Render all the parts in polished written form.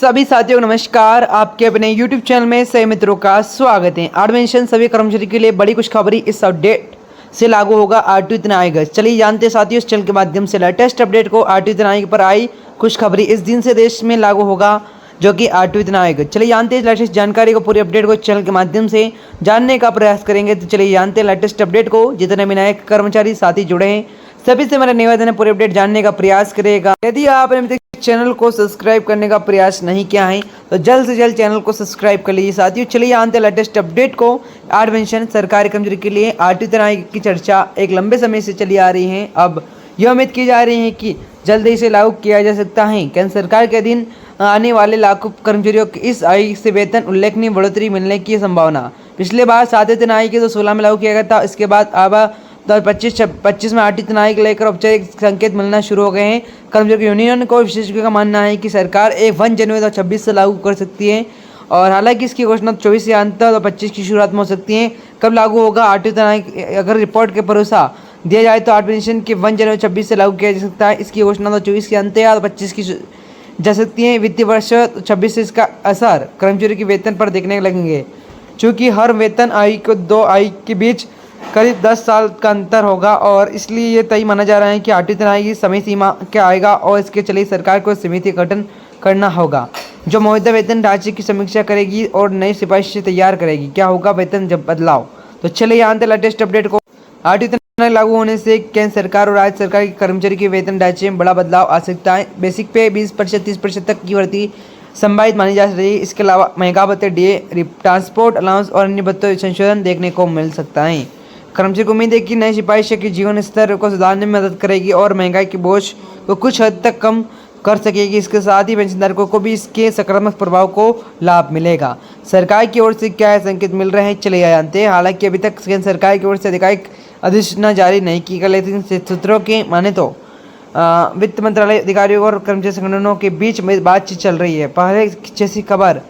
सभी साथियों को नमस्कार। आपके अपने YouTube चैनल में सभी मित्रों का स्वागत है। एडमिशन सभी कर्मचारी के लिए बड़ी खुशखबरी इस अपडेट से लागू होगा आरटीओ इतना आएगा। चलिए जानते हैं साथियों इस चैनल के माध्यम से लेटेस्ट अपडेट को। आरटीओ इतना आएगा पर आई खुशखबरी इस दिन से देश में लागू होगा जो कि आरटीओ इतना आएगा। चलिए जानते हैं लेटेस्ट जानकारी को, पूरी अपडेट को चैनल के माध्यम से जानने का प्रयास करेंगे। तो चलिए जानते हैं लेटेस्ट अपडेट को। जितने भी नए कर्मचारी साथी जुड़े हैं सभी से मेरा निवेदन है पूरी अपडेट जानने का प्रयास करेगा। यदि आपने अभी तक चैनल को सब्सक्राइब करने का प्रयास नहीं किया है तो जल्द से जल्द चैनल को सब्सक्राइब कर लीजिए साथियों। चलिए जानते हैं लेटेस्ट अपडेट को। एडमिशन सरकारी कर्मचारी के लिए आरटीओ तनाई की चर्चा एक लंबे समय से चली आ रही है। अब यह उम्मीद की जा रही है कि जल्द ही इसे लागू किया जा सकता है। केंद्र सरकार के अधीन आने वाले लाखों कर्मचारियों को इस आयु से वेतन उल्लेखनीय बढ़ोतरी मिलने की संभावना। पिछले बार 7 तनाई के 16 में लागू किया गया था। इसके बाद अब 25 में आरटीओ तनाई को लेकर औपचारिक संकेत मिलना शुरू हो गए हैं। कर्मचारी यूनियन को विशेषज्ञों का मानना है कि सरकार 1 जनवरी 2026 से लागू कर सकती है और हालांकि इसकी घोषणा 24 के अंत 2025 की शुरुआत में हो सकती है। कब लागू होगा आरटीओ तनाई? अगर रिपोर्ट के भरोसा दिया जाए तो एडमिशन के 1 जनवरी 2026 से लागू किया जा सकता है। इसकी घोषणा 24 के अंत या 25 की जा सकती है। वित्तीय वर्ष 26 से इसका असर कर्मचारी के वेतन पर देखने लगेंगे। चूँकि हर वेतन आयु को 2 आयु के बीच करीब 10 साल का अंतर होगा और इसलिए ये तय माना जा रहा है कि आरटीओ तनाई की समय सीमा क्या आएगा और इसके चलिए सरकार को समिति गठन करना होगा जो मौजूदा वेतन ढांचे की समीक्षा करेगी और नई सिफारिश तैयार करेगी। क्या होगा वेतन जब बदलाव? तो चलिए जानते लेटेस्ट अपडेट को। आरटीओ तनाई लागू होने से केंद्र सरकार और राज्य सरकार के कर्मचारी के वेतन ढांचे में बड़ा बदलाव आ सकता है। बेसिक पे 20% 30% तक की वृद्धि संभावित मानी जा रही है। इसके अलावा महंगा भत्ते, डीए, ट्रांसपोर्ट अलाउंस और अन्य भत्तों संशोधन देखने को मिल सकता है। कर्मचारी को उम्मीद है कि नई सिफारिश की जीवन स्तर को सुधारने में मदद करेगी और महंगाई के बोझ को कुछ हद तक कम कर सकेगी। इसके साथ ही पेंशनधारकों को भी इसके सकारात्मक प्रभाव को लाभ मिलेगा। सरकार की ओर से क्या संकेत मिल रहे हैं चले जानते हैं। हालांकि अभी तक केंद्र सरकार की ओर से आधिकारिक अधिसूचना जारी नहीं की गई, लेकिन सूत्रों के माने तो वित्त मंत्रालय अधिकारियों और कर्मचारी संगठनों के बीच में बातचीत चल रही है। पहले जैसी खबर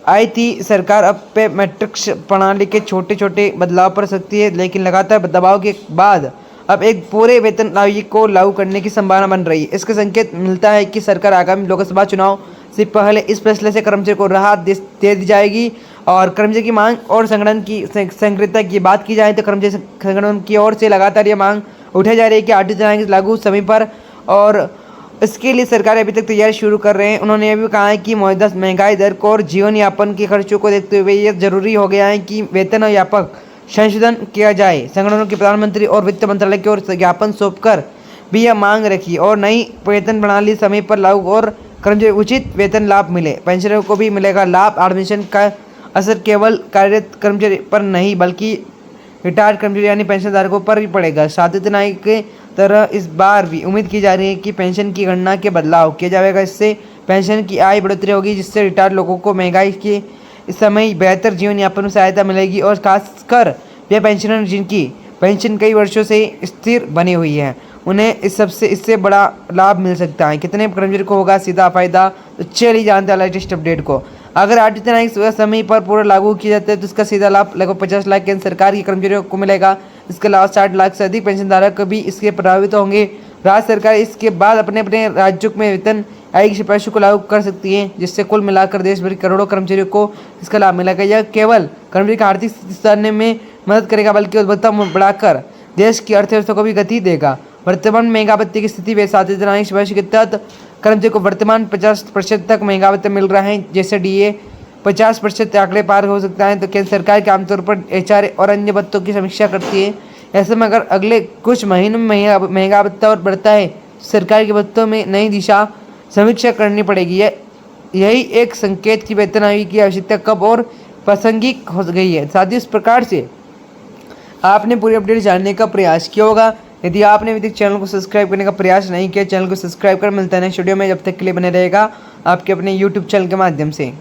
आई थी सरकार अब पे मैट्रिक्स प्रणाली के छोटे छोटे बदलाव कर सकती है, लेकिन लगातार दबाव के बाद अब एक पूरे वेतन आयु को लागू करने की संभावना बन रही है। इसका संकेत मिलता है कि सरकार आगामी लोकसभा चुनाव से पहले इस फैसले से कर्मचारी को राहत दे दी जाएगी। और कर्मचारी की मांग और संगठन की संक्रियता की बात की जाए तो कर्मचारी संगठन की ओर से लगातार ये मांग उठाई जा रही है कि आरटीओ तनाई लागू समय पर, और इसके लिए सरकार अभी तक तैयारी शुरू कर रहे हैं। उन्होंने यह भी कहा है कि मौजूदा महंगाई दर को और जीवन यापन के खर्चों को देखते हुए यह जरूरी हो गया है कि वेतन और व्यापक संशोधन किया जाए। संगठनों के प्रधानमंत्री और वित्त मंत्रालय की ओर ज्ञापन सौंपकर भी यह मांग रखी और नई वेतन प्रणाली समय पर लागू और कर्मचारी उचित वेतन लाभ मिले। पेंशनरों को भी मिलेगा लाभ। एडमिशन का असर केवल कार्यरत कर्मचारी पर नहीं बल्कि रिटायर्ड कर्मचारी यानी पेंशनधारकों पर भी पड़ेगा। आरटीओ तनाई के तरह इस बार भी उम्मीद की जा रही है कि पेंशन की गणना के बदलाव किया जाएगा। इससे पेंशन की आय बढ़ोतरी होगी जिससे रिटायर्ड लोगों को महंगाई के इस समय बेहतर जीवन यापन में सहायता मिलेगी और खासकर वे पेंशनर जिनकी पेंशन कई वर्षों से स्थिर बनी हुई है उन्हें इससे बड़ा लाभ मिल सकता है। कितने कर्मचारी को होगा सीधा फायदा? तो चलिए जानते हैं लेटेस्ट अपडेट को। अगर आरटीओ तनाई समय पर पूरा लागू किया जाता है तो इसका सीधा लाभ लगभग 50 लाख केंद्र सरकार के कर्मचारियों को मिलेगा। इसके अलावा 60 लाख से अधिक पेंशनधारक भी इसके प्रभावित होंगे। राज्य सरकार इसके बाद अपने अपने राज्यों में वेतन आयु की सिफारिशों को लागू कर सकती है जिससे कुल मिलाकर देश भर के करोड़ों कर्मचारियों को इसका लाभ मिलेगा। यह केवल कर्मचारी की आर्थिक स्थिति सुधारने में मदद करेगा बल्कि उपभोक्ता बढ़ाकर देश की अर्थव्यवस्था को भी गति देगा। वर्तमान महंगा भत्ते की स्थिति में आरटीओ तनाई की सिफारिश के तहत कर्मचारी को वर्तमान 50% तक महंगा भत्ता मिल रहा है, जैसे डीए 50% आंकड़े पार हो सकता है। तो केंद्र सरकार के आमतौर पर एचआर और अन्य भत्तों की समीक्षा करती है। ऐसे में अगर अगले कुछ महीनों में महंगा भत्ता और बढ़ता है सरकार के भत्तों में नई दिशा समीक्षा करनी पड़ेगी। यही एक संकेत की वेतन आयु की आवश्यकता कब और प्रासंगिक हो गई है। साथ ही इस प्रकार से आपने पूरी अपडेट जानने का प्रयास किया होगा। यदि आपने अभी तक चैनल को सब्सक्राइब करने का प्रयास नहीं किया, चैनल को सब्सक्राइब कर मिलता है नेक्स्ट वीडियो में। जब तक के लिए बने रहेगा आपके अपने YouTube चैनल के माध्यम से।